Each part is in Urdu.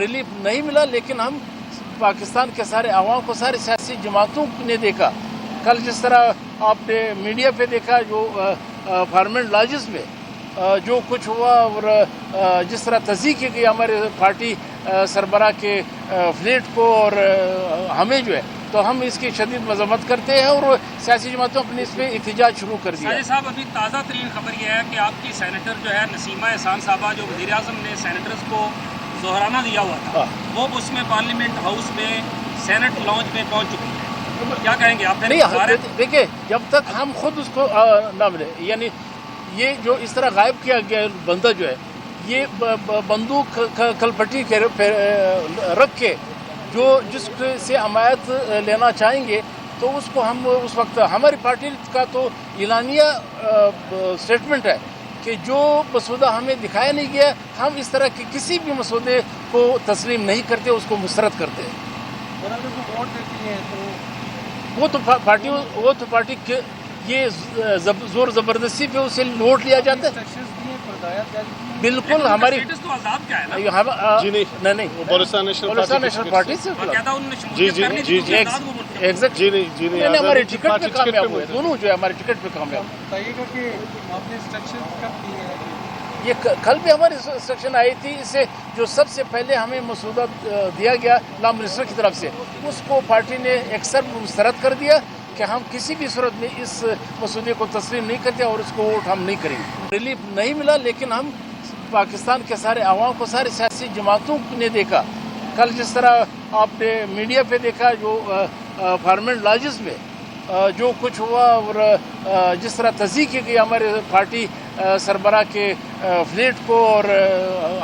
ریلیف نہیں ملا، لیکن ہم پاکستان کے سارے عوام کو، سارے سیاسی جماعتوں نے دیکھا کل جس طرح آپ نے میڈیا پہ دیکھا جو پارلیمنٹ لاجز میں جو کچھ ہوا اور جس طرح تصدیق کی گئی ہمارے پارٹی سربراہ کے فلیٹ کو اور ہمیں جو ہے، تو ہم اس کی شدید مذمت کرتے ہیں اور سیاسی جماعتوں اپنے اس پہ احتجاج شروع کر دیا۔ ساجد صاحب، ابھی تازہ ترین خبر یہ ہے کہ آپ کی سینیٹر جو ہے نسیمہ احسان صاحبہ، جو وزیر اعظم نے سینیٹرز کو ظہرانہ دیا ہوا تھا، وہ اس میں پارلیمنٹ ہاؤس میں سینٹ لاؤنج میں پہنچ چکی ہے، کیا کہیں گے آپ؟ نہیں، دیکھیں، جب تک ہم خود اس کو نہ ملے، یعنی یہ جو اس طرح غائب کیا گیا بندہ جو ہے، یہ بندوق کلپٹی کے رکھ کے جس سے حمایت لینا چاہیں گے، تو اس کو ہم اس وقت ہماری پارٹی کا تو اعلانیہ اسٹیٹمنٹ ہے کہ جو مسودہ ہمیں دکھایا نہیں گیا، ہم اس طرح کے کسی بھی مسودے کو تسلیم نہیں کرتے، اس کو مسترد کرتے ہیں۔ وہ تو پارٹی یہ زور زبردستی پہ اسے ووٹ لیا جاتا ہے۔ بالکل ہماری نہیں پاکستان نیشنل پارٹی سے ہمارے ٹکٹ پہ کامیاب ہوئے، دونوں جو ہے ہمارے ٹکٹ پہ کامیاب۔ یہ کل بھی ہماری انسٹرکشن آئی تھی، اس سے جو سب سے پہلے ہمیں مسودہ دیا گیا لا منسٹر کی طرف سے، اس کو پارٹی نے ایکسر مسترد کر دیا کہ ہم کسی بھی صورت میں اس مسودے کو تسلیم نہیں کرتے اور اس کو ووٹ ہم نہیں کریں گے۔ ریلیف نہیں ملا، لیکن ہم پاکستان کے سارے عوام کو، سارے سیاسی جماعتوں نے دیکھا کل جس طرح آپ نے میڈیا پہ دیکھا جو پارلیمنٹ لاجز میں جو کچھ ہوا اور جس طرح تصدیق کی گئی ہمارے پارٹی سربراہ کے فلیٹ کو اور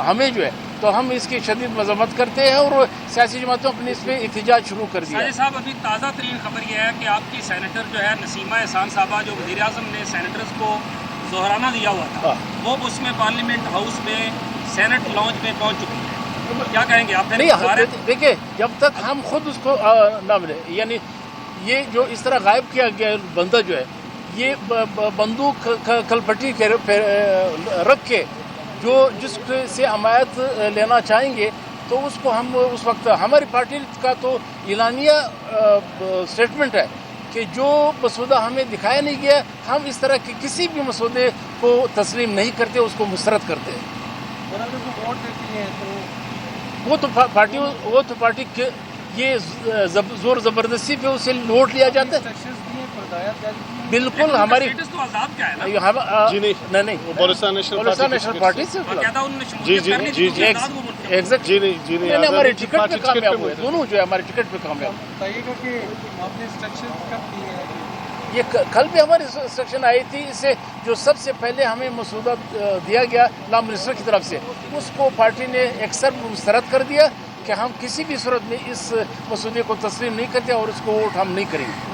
ہمیں جو ہے، تو ہم اس کی شدید مذمت کرتے ہیں اور سیاسی جماعتوں اپنے اس پہ احتجاج شروع کر دیا۔ ساجد صاحب، ابھی تازہ ترین خبر یہ ہے کہ آپ کی سینیٹر جو ہے نسیمہ احسان صاحبہ، جو وزیر اعظم نے سینیٹرز کو ظہرانہ دیا ہوا تھا، وہ اس میں پارلیمنٹ ہاؤس میں سینٹ لاؤنج میں پہنچ چکی ہے، کیا کہیں گے آپ؟ نہیں، دیکھیں، جب تک ہم خود اس کو نہ ملے، یعنی یہ جو اس طرح غائب کیا گیا بندہ جو ہے، یہ بندوق کلپٹی کے رکھ کے جس سے حمایت لینا چاہیں گے، تو اس کو ہم اس وقت ہماری پارٹی کا تو اعلانیہ اسٹیٹمنٹ ہے کہ جو مسودہ ہمیں دکھایا نہیں گیا، ہم اس طرح کے کسی بھی مسودے کو تسلیم نہیں کرتے، اس کو مسترد کرتے ہیں۔ وہ تو پارٹی یہ زور زبردستی پہ اسے ووٹ لیا جاتا ہے۔ بالکل ہماری نہیں پاکستان نیشنل پارٹی سے ہمارے ٹکٹ پہ کامیاب ہوئے، دونوں جو ہے ہمارے ٹکٹ پہ کامیاب۔ یہ کل بھی ہماری انسٹرکشن آئی تھی، اس سے جو سب سے پہلے ہمیں مسودہ دیا گیا لا منسٹر کی طرف سے، اس کو پارٹی نے ایکسر مسترد کر دیا کہ ہم کسی بھی صورت میں اس مسودے کو تسلیم نہیں کرتے اور اس کو ووٹ ہم نہیں کریں گے۔